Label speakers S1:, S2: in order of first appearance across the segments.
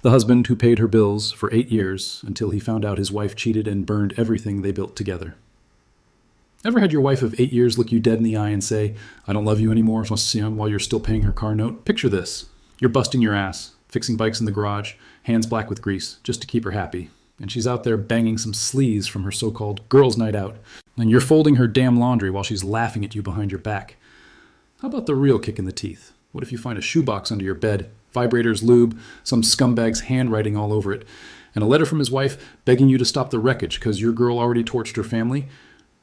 S1: The husband who paid her bills for 8 years until he found out his wife cheated and burned everything they built together. Ever had your wife of 8 years look you dead in the eye and say, "I don't love you anymore," while you're still paying her car note? Picture this. You're busting your ass, fixing bikes in the garage, hands black with grease, just to keep her happy. And she's out there banging some sleaze from her so-called girls' night out. And you're folding her damn laundry while she's laughing at you behind your back. How about the real kick in the teeth? What if you find a shoebox under your bed, vibrators, lube, some scumbag's handwriting all over it, and a letter from his wife begging you to stop the wreckage because your girl already torched her family?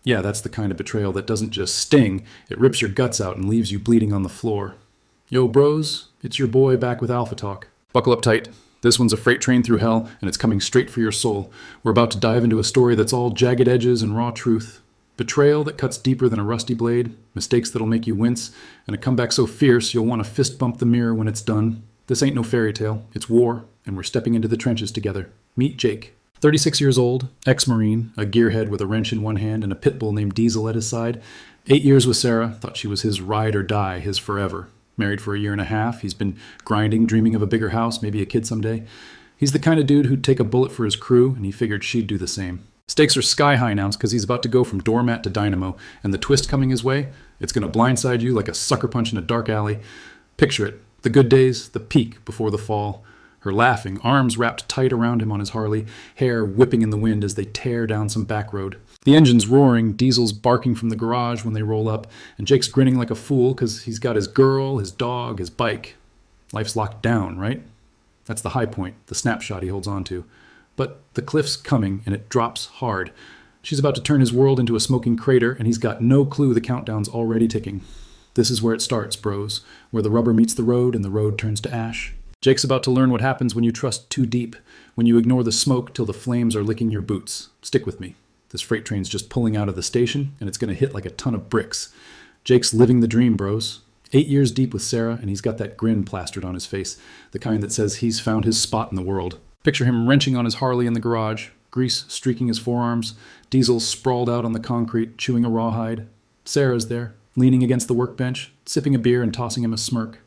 S1: Yeah, that's the kind of betrayal that doesn't just sting, it rips your guts out and leaves you bleeding on the floor. Yo, bros, it's your boy back with Alpha Talk. Buckle up tight. This one's a freight train through hell, and it's coming straight for your soul. We're about to dive into a story that's all jagged edges and raw truth. Betrayal that cuts deeper than a rusty blade, mistakes that'll make you wince, and a comeback so fierce you'll want to fist bump the mirror when it's done. This ain't no fairy tale, it's war, and we're stepping into the trenches together. Meet Jake. 36 years old, ex-Marine, a gearhead with a wrench in one hand and a pit bull named Diesel at his side. 8 years with Sarah, thought she was his ride or die, his forever. Married for a year and a half, he's been grinding, dreaming of a bigger house, maybe a kid someday. He's the kind of dude who'd take a bullet for his crew, and he figured she'd do the same. Stakes are sky high now because he's about to go from doormat to dynamo, and the twist coming his way, it's going to blindside you like a sucker punch in a dark alley. Picture it, the good days, the peak before the fall. Her laughing, arms wrapped tight around him on his Harley, hair whipping in the wind as they tear down some back road. The engine's roaring, Diesel's barking from the garage when they roll up, and Jake's grinning like a fool because he's got his girl, his dog, his bike. Life's locked down, right? That's the high point, the snapshot he holds on to. But the cliff's coming, and it drops hard. She's about to turn his world into a smoking crater, and he's got no clue the countdown's already ticking. This is where it starts, bros, where the rubber meets the road and the road turns to ash. Jake's about to learn what happens when you trust too deep, when you ignore the smoke till the flames are licking your boots. Stick with me. This freight train's just pulling out of the station, and it's going to hit like a ton of bricks. Jake's living the dream, bros. 8 years deep with Sarah, and he's got that grin plastered on his face, the kind that says he's found his spot in the world. Picture him wrenching on his Harley in the garage, grease streaking his forearms, Diesel sprawled out on the concrete, chewing a rawhide. Sarah's there, leaning against the workbench, sipping a beer and tossing him a smirk.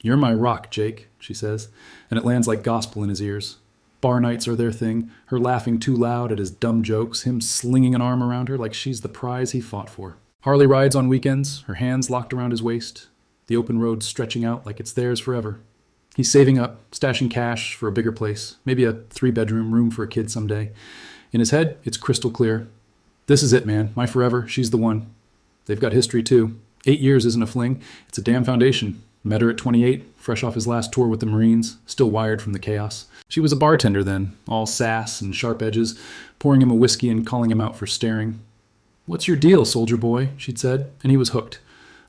S1: "You're my rock, Jake," she says, and it lands like gospel in his ears. Bar nights are their thing, her laughing too loud at his dumb jokes, him slinging an arm around her like she's the prize he fought for. Harley rides on weekends, her hands locked around his waist, the open road stretching out like it's theirs forever. He's saving up, stashing cash for a bigger place, maybe a 3-bedroom room for a kid someday. In his head, it's crystal clear. This is it, man. My forever. She's the one. They've got history, too. 8 years isn't a fling. It's a damn foundation. Met her at 28, fresh off his last tour with the Marines, still wired from the chaos. She was a bartender then, all sass and sharp edges, pouring him a whiskey and calling him out for staring. "What's your deal, soldier boy?" she'd said, and he was hooked.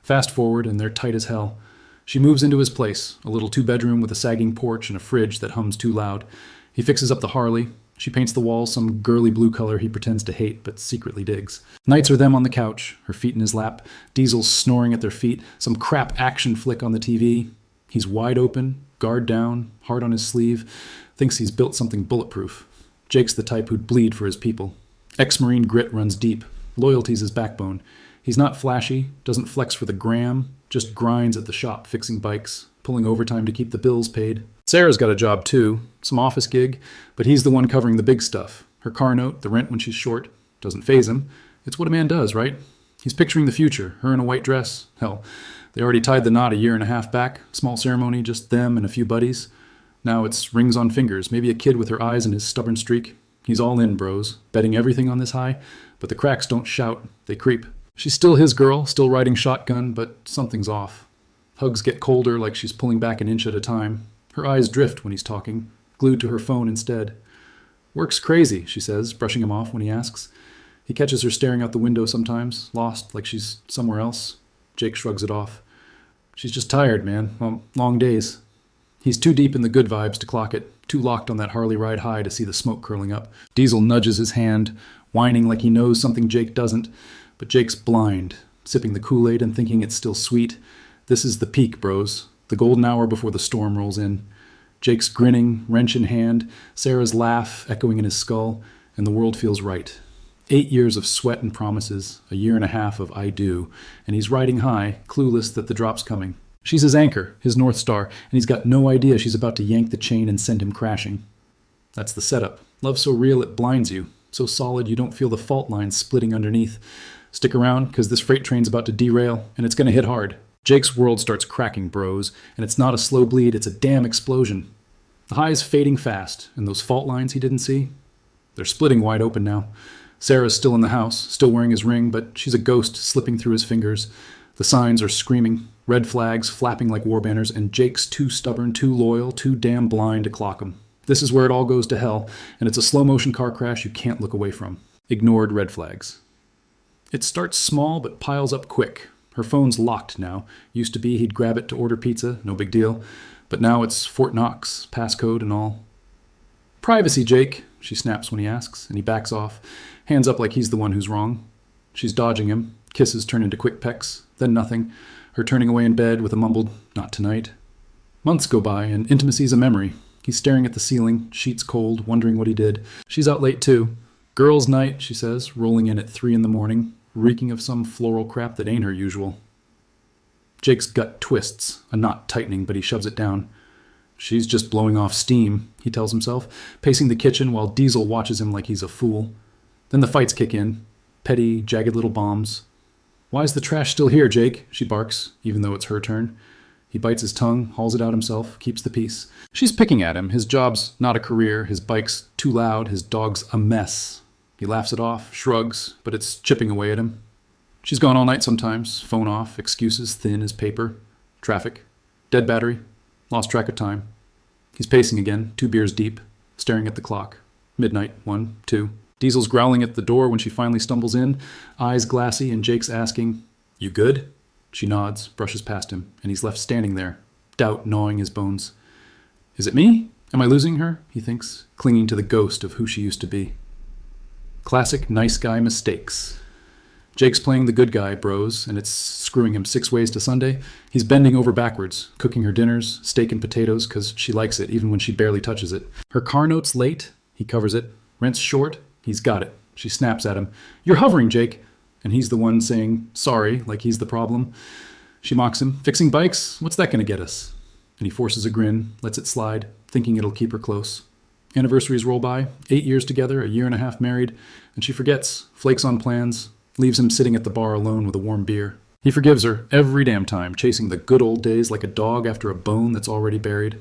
S1: Fast forward, and they're tight as hell. She moves into his place, a little 2-bedroom with a sagging porch and a fridge that hums too loud. He fixes up the Harley. She paints the walls some girly blue color he pretends to hate but secretly digs. Nights are them on the couch, her feet in his lap, Diesel snoring at their feet, some crap action flick on the TV. He's wide open, guard down, heart on his sleeve, thinks he's built something bulletproof. Jake's the type who'd bleed for his people. Ex-Marine grit runs deep. Loyalty's his backbone. He's not flashy, doesn't flex for the gram, just grinds at the shop fixing bikes, pulling overtime to keep the bills paid. Sarah's got a job too, some office gig, but he's the one covering the big stuff. Her car note, the rent when she's short, doesn't faze him. It's what a man does, right? He's picturing the future, her in a white dress. Hell, they already tied the knot a year and a half back, small ceremony, just them and a few buddies. Now it's rings on fingers, maybe a kid with her eyes and his stubborn streak. He's all in, bros, betting everything on this high, but the cracks don't shout, they creep. She's still his girl, still riding shotgun, but something's off. Hugs get colder like she's pulling back an inch at a time. Her eyes drift when he's talking, glued to her phone instead. "Work's crazy," she says, brushing him off when he asks. He catches her staring out the window sometimes, lost like she's somewhere else. Jake shrugs it off. "She's just tired, man. Well, long days." He's too deep in the good vibes to clock it, too locked on that Harley ride high to see the smoke curling up. Diesel nudges his hand, whining like he knows something Jake doesn't, but Jake's blind, sipping the Kool-Aid and thinking it's still sweet. This is the peak, bros. The golden hour before the storm rolls in. Jake's grinning, wrench in hand, Sarah's laugh echoing in his skull, and the world feels right. 8 years of sweat and promises, a year and a half of I do, and he's riding high, clueless that the drop's coming. She's his anchor, his North Star, and he's got no idea she's about to yank the chain and send him crashing. That's the setup. Love so real it blinds you. So solid you don't feel the fault lines splitting underneath. Stick around, because this freight train's about to derail, and it's going to hit hard. Jake's world starts cracking, bros, and it's not a slow bleed, it's a damn explosion. The high is fading fast, and those fault lines he didn't see, they're splitting wide open now. Sarah's still in the house, still wearing his ring, but she's a ghost slipping through his fingers. The signs are screaming, red flags flapping like war banners, and Jake's too stubborn, too loyal, too damn blind to clock him. This is where it all goes to hell, and it's a slow-motion car crash you can't look away from. Ignored red flags. It starts small but piles up quick. Her phone's locked now. Used to be he'd grab it to order pizza, no big deal. But now it's Fort Knox, passcode and all. "Privacy, Jake," she snaps when he asks, and he backs off, hands up like he's the one who's wrong. She's dodging him. Kisses turn into quick pecks, then nothing. Her turning away in bed with a mumbled, "Not tonight." Months go by, and intimacy's a memory. He's staring at the ceiling, sheets cold, wondering what he did. She's out late too. "Girls' night," she says, rolling in at 3 a.m, reeking of some floral crap that ain't her usual. Jake's gut twists, a knot tightening, but he shoves it down. She's just blowing off steam, he tells himself, pacing the kitchen while Diesel watches him like he's a fool. Then the fights kick in. Petty, jagged little bombs. "Why's the trash still here, Jake?" she barks, even though it's her turn. He bites his tongue, hauls it out himself, keeps the peace. She's picking at him. His job's not a career, his bike's too loud, his dog's a mess. He laughs it off, shrugs, but it's chipping away at him. She's gone all night sometimes, phone off, excuses thin as paper. Traffic. Dead battery. Lost track of time. He's pacing again, 2 beers deep, staring at the clock. Midnight, 1, 2. Diesel's growling at the door when she finally stumbles in, eyes glassy, and Jake's asking, "You good?" She nods, brushes past him, and he's left standing there, doubt gnawing his bones. Is it me? Am I losing her? He thinks, clinging to the ghost of who she used to be. Classic nice guy mistakes. Jake's playing the good guy, bros, and it's screwing him 6 ways to Sunday. He's bending over backwards, cooking her dinners, steak and potatoes, because she likes it, even when she barely touches it. Her car note's late. He covers it. Rent's short. He's got it. She snaps at him. "You're hovering, Jake." And he's the one saying sorry, like he's the problem. She mocks him. "Fixing bikes? What's that going to get us?" And he forces a grin, lets it slide, thinking it'll keep her close. Anniversaries roll by, 8 years together, a year and a half married, and she forgets, flakes on plans, leaves him sitting at the bar alone with a warm beer. He forgives her every damn time, chasing the good old days like a dog after a bone that's already buried.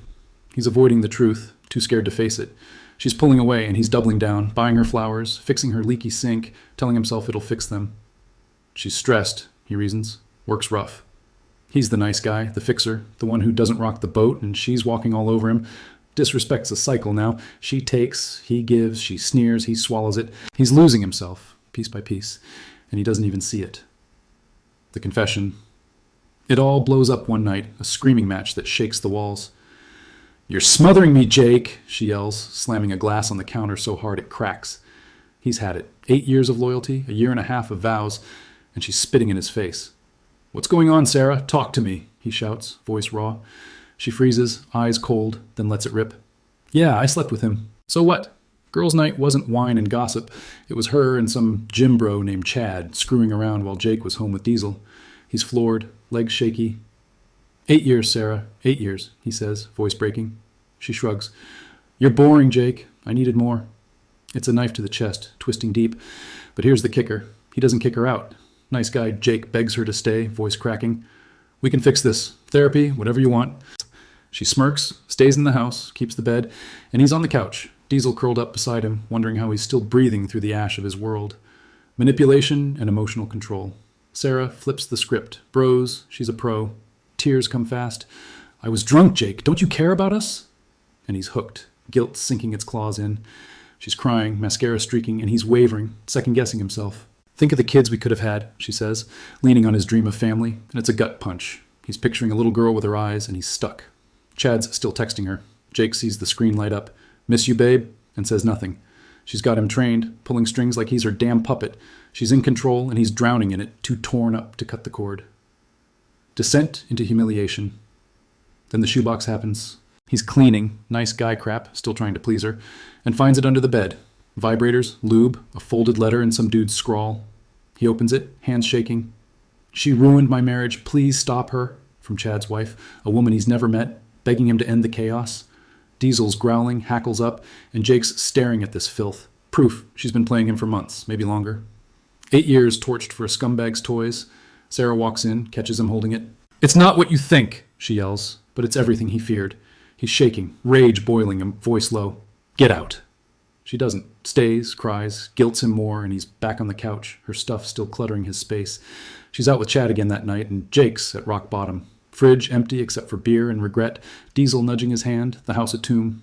S1: He's avoiding the truth, too scared to face it. She's pulling away, and he's doubling down, buying her flowers, fixing her leaky sink, telling himself it'll fix them. She's stressed, he reasons, works rough. He's the nice guy, the fixer, the one who doesn't rock the boat, and she's walking all over him. Disrespects the cycle now. She takes, he gives, she sneers, he swallows it. He's losing himself, piece by piece, and he doesn't even see it. The confession. It all blows up one night, a screaming match that shakes the walls. "You're smothering me, Jake," she yells, slamming a glass on the counter so hard it cracks. He's had it. 8 years of loyalty, a year and a half of vows, and she's spitting in his face. "What's going on, Sarah? Talk to me," he shouts, voice raw. She freezes, eyes cold, then lets it rip. "Yeah, I slept with him. So what? Girls' night wasn't wine and gossip. It was her and some gym bro named Chad screwing around while Jake was home with Diesel. He's floored, legs shaky. 8 years, Sarah. 8 years, he says, voice breaking. She shrugs. "You're boring, Jake. I needed more." It's a knife to the chest, twisting deep. But here's the kicker. He doesn't kick her out. Nice guy Jake begs her to stay, voice cracking. "We can fix this. Therapy, whatever you want." She smirks, stays in the house, keeps the bed, and he's on the couch, Diesel curled up beside him, wondering how he's still breathing through the ash of his world. Manipulation and emotional control. Sarah flips the script. Bros, she's a pro. Tears come fast. "I was drunk, Jake. Don't you care about us?" And he's hooked, guilt sinking its claws in. She's crying, mascara streaking, and he's wavering, second-guessing himself. "Think of the kids we could have had," she says, leaning on his dream of family, and it's a gut punch. He's picturing a little girl with her eyes, and he's stuck. Chad's still texting her. Jake sees the screen light up. "Miss you, babe?" and says nothing. She's got him trained, pulling strings like he's her damn puppet. She's in control, and he's drowning in it, too torn up to cut the cord. Descent into humiliation. Then the shoebox happens. He's cleaning, nice guy crap, still trying to please her, and finds it under the bed. Vibrators, lube, a folded letter, and some dude's scrawl. He opens it, hands shaking. "She ruined my marriage. Please stop her." from Chad's wife, a woman he's never met, begging him to end the chaos. Diesel's growling, hackles up, and Jake's staring at this filth. Proof she's been playing him for months, maybe longer. 8 years torched for a scumbag's toys. Sarah walks in, catches him holding it. "It's not what you think," she yells, but it's everything he feared. He's shaking, rage boiling him, voice low. "Get out." She doesn't. Stays, cries, guilts him more, and he's back on the couch, her stuff still cluttering his space. She's out with Chad again that night, and Jake's at rock bottom. Fridge empty except for beer and regret, Diesel nudging his hand, the house a tomb.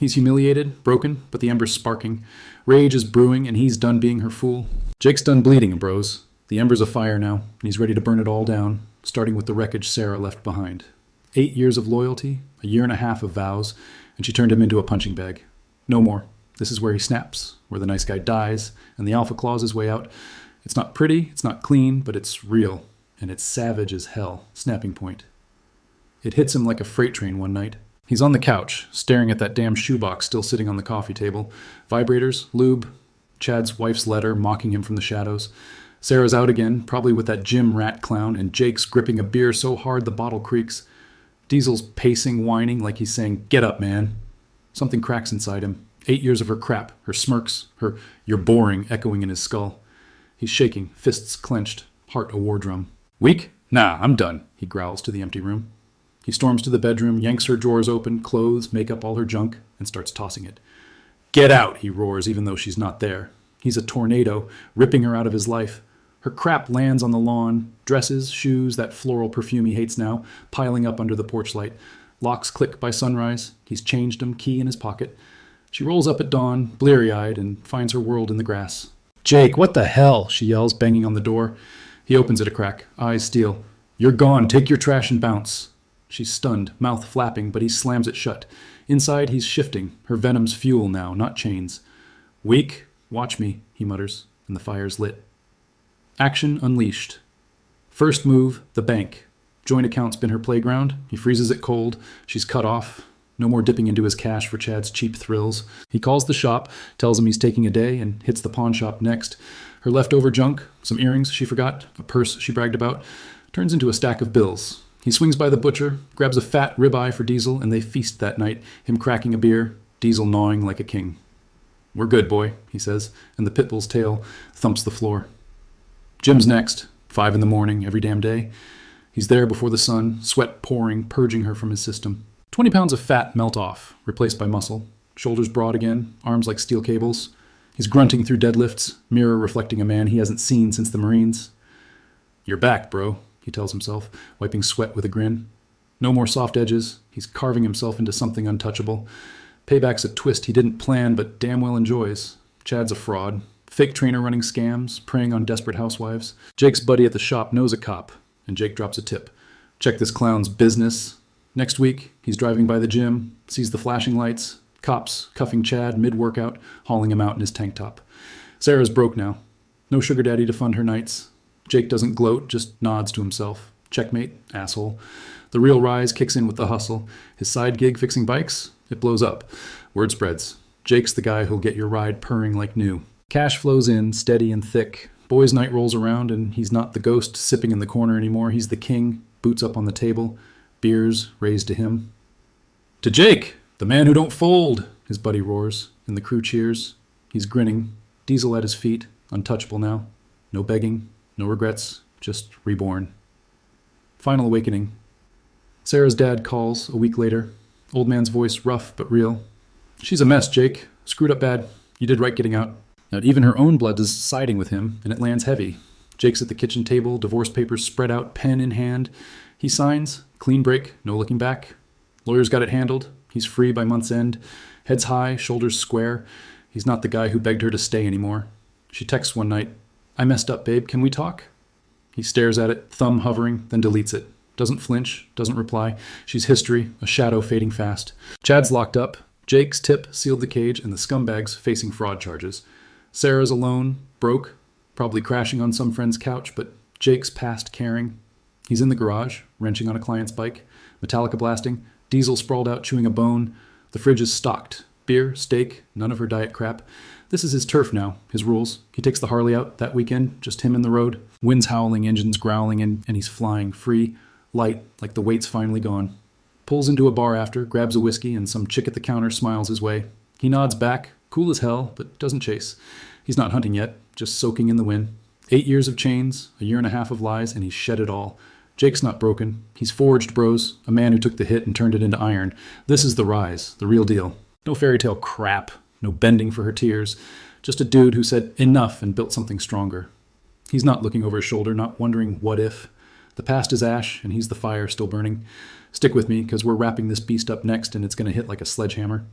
S1: He's humiliated, broken, but the ember's sparking. Rage is brewing, and he's done being her fool. Jake's done bleeding, bros. The ember's afire now, and he's ready to burn it all down, starting with the wreckage Sarah left behind. 8 years of loyalty, a year and a half of vows, and she turned him into a punching bag. No more. This is where he snaps, where the nice guy dies, and the alpha claws his way out. It's not pretty, it's not clean, but it's real, and it's savage as hell. Snapping point. It hits him like a freight train one night. He's on the couch, staring at that damn shoebox still sitting on the coffee table. Vibrators, lube, Chad's wife's letter mocking him from the shadows. Sarah's out again, probably with that gym rat clown, and Jake's gripping a beer so hard the bottle creaks. Diesel's pacing, whining like he's saying, "Get up, man." Something cracks inside him. 8 years of her crap, her smirks, her "you're boring" echoing in his skull. He's shaking, fists clenched, heart a war drum. "Weak? Nah, I'm done," he growls to the empty room. He storms to the bedroom, yanks her drawers open, clothes, makeup, all her junk, and starts tossing it. "Get out," he roars, even though she's not there. He's a tornado, ripping her out of his life. Her crap lands on the lawn, dresses, shoes, that floral perfume he hates now, piling up under the porch light. Locks click by sunrise. He's changed them, key in his pocket. She rolls up at dawn, bleary-eyed, and finds her world in the grass. "Jake, what the hell?" she yells, banging on the door. He opens it a crack, eyes steel. "You're gone. Take your trash and bounce." She's stunned, mouth flapping, but he slams it shut. Inside, he's shifting. Her venom's fuel now, not chains. "Weak? Watch me," he mutters, and the fire's lit. Action unleashed. First move, the bank. Joint account's been her playground. He freezes it cold. She's cut off. No more dipping into his cash for Chad's cheap thrills. He calls the shop, tells him he's taking a day, and hits the pawn shop next. Her leftover junk, some earrings she forgot, a purse she bragged about, turns into a stack of bills. He swings by the butcher, grabs a fat ribeye for Diesel, and they feast that night, him cracking a beer, Diesel gnawing like a king. "We're good, boy," he says, and the pit bull's tail thumps the floor. Jim's next, 5 a.m, every damn day. He's there before the sun, sweat pouring, purging her from his system. 20 pounds of fat melt off, replaced by muscle. Shoulders broad again, arms like steel cables. He's grunting through deadlifts, mirror reflecting a man he hasn't seen since the Marines. "You're back, bro," he tells himself, wiping sweat with a grin. No more soft edges. He's carving himself into something untouchable. Payback's a twist he didn't plan but damn well enjoys. Chad's a fraud. Fake trainer running scams, preying on desperate housewives. Jake's buddy at the shop knows a cop, and Jake drops a tip. "Check this clown's business." Next week, he's driving by the gym, sees the flashing lights, cops cuffing Chad mid-workout, hauling him out in his tank top. Sarah's broke now. No sugar daddy to fund her nights. Jake doesn't gloat, just nods to himself. Checkmate, asshole. The real rise kicks in with the hustle. His side gig fixing bikes? It blows up. Word spreads. Jake's the guy who'll get your ride purring like new. Cash flows in, steady and thick. Boys' night rolls around, and he's not the ghost sipping in the corner anymore. He's the king, boots up on the table, beers raised to him. "To Jake, the man who don't fold," his buddy roars, and the crew cheers. He's grinning, Diesel at his feet, untouchable now. No begging, no regrets, just reborn. Final awakening. Sarah's dad calls a week later. Old man's voice rough but real. "She's a mess, Jake. Screwed up bad. You did right getting out." Now, even her own blood is siding with him, and it lands heavy. Jake's at the kitchen table, divorce papers spread out, pen in hand. He signs, clean break, no looking back. Lawyer's got it handled. He's free by month's end. Heads high, shoulders square. He's not the guy who begged her to stay anymore. She texts one night, "I messed up, babe. Can we talk?" He stares at it, thumb hovering, then deletes it. Doesn't flinch, doesn't reply. She's history, a shadow fading fast. Chad's locked up. Jake's tip sealed the cage, and the scumbag's facing fraud charges. Sarah's alone, broke, probably crashing on some friend's couch, but Jake's past caring. He's in the garage, wrenching on a client's bike, Metallica blasting, Diesel sprawled out chewing a bone. The fridge is stocked. Beer, steak, none of her diet crap. This is his turf now, his rules. He takes the Harley out that weekend, just him in the road. Wind's howling, engines growling, and he's flying free. light, like the weight's finally gone. Pulls into a bar after, grabs a whiskey, and some chick at the counter smiles his way. He nods back, cool as hell, but doesn't chase. He's not hunting yet, just soaking in the wind. 8 years of chains, a year and a half of lies, and he's shed it all. Jake's not broken. He's forged, bros. A man who took the hit and turned it into iron. This is the rise, the real deal. No fairy tale crap, no bending for her tears. Just a dude who said enough and built something stronger. He's not looking over his shoulder, not wondering what if. The past is ash, and he's the fire still burning. Stick with me, because we're wrapping this beast up next, and it's going to hit like a sledgehammer.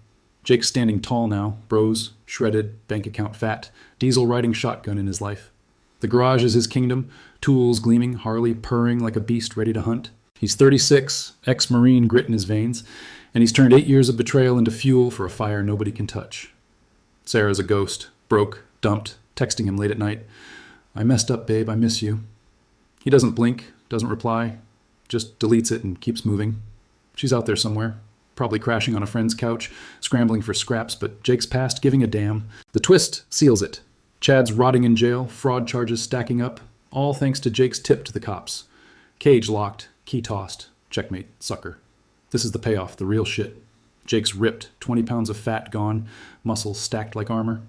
S1: Jake's standing tall now, bros, shredded, bank account fat, diesel riding shotgun in his life. The garage is his kingdom, tools gleaming, Harley purring like a beast ready to hunt. He's 36, ex-Marine grit in his veins, and he's turned 8 years of betrayal into fuel for a fire nobody can touch. Sarah's a ghost, broke, dumped, texting him late at night. I messed up, babe, I miss you. He doesn't blink, doesn't reply, just deletes it and keeps moving. She's out there somewhere, probably crashing on a friend's couch, scrambling for scraps, but Jake's past giving a damn. The twist seals it. Chad's rotting in jail, fraud charges stacking up, all thanks to Jake's tip to the cops. Cage locked, key tossed, checkmate, sucker. This is the payoff, the real shit. Jake's ripped, 20 pounds of fat gone, muscles stacked like armor.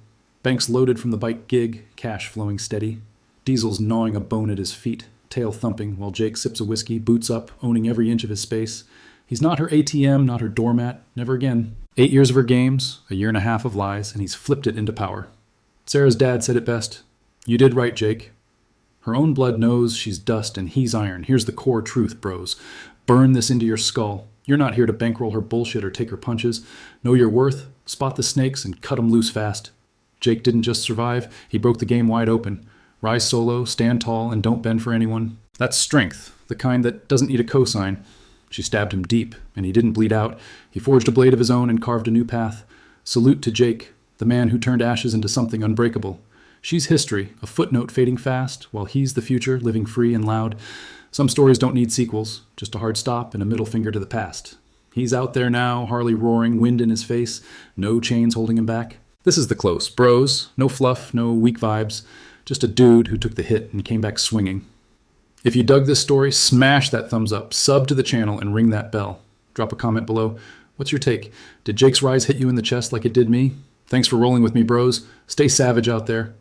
S1: Banks loaded from the bike gig, cash flowing steady. Diesel's gnawing a bone at his feet, tail thumping, while Jake sips a whiskey, boots up, owning every inch of his space. He's not her ATM, not her doormat, never again. 8 years of her games, a year and a half of lies, and he's flipped it into power. Sarah's dad said it best. You did right, Jake. Her own blood knows she's dust and he's iron. Here's the core truth, bros. Burn this into your skull. You're not here to bankroll her bullshit or take her punches. Know your worth, spot the snakes, and cut 'em loose fast. Jake didn't just survive, he broke the game wide open. Rise solo, stand tall, and don't bend for anyone. That's strength, the kind that doesn't need a cosign. She stabbed him deep, and he didn't bleed out. He forged a blade of his own and carved a new path. Salute to Jake, the man who turned ashes into something unbreakable. She's history, a footnote fading fast, while he's the future, living free and loud. Some stories don't need sequels, just a hard stop and a middle finger to the past. He's out there now, Harley roaring, wind in his face, no chains holding him back. This is the close, bros. No fluff, no weak vibes. Just a dude who took the hit and came back swinging. If you dug this story, smash that thumbs up, sub to the channel, and ring that bell. Drop a comment below. What's your take? Did Jake's rise hit you in the chest like it did me? Thanks for rolling with me, bros. Stay savage out there.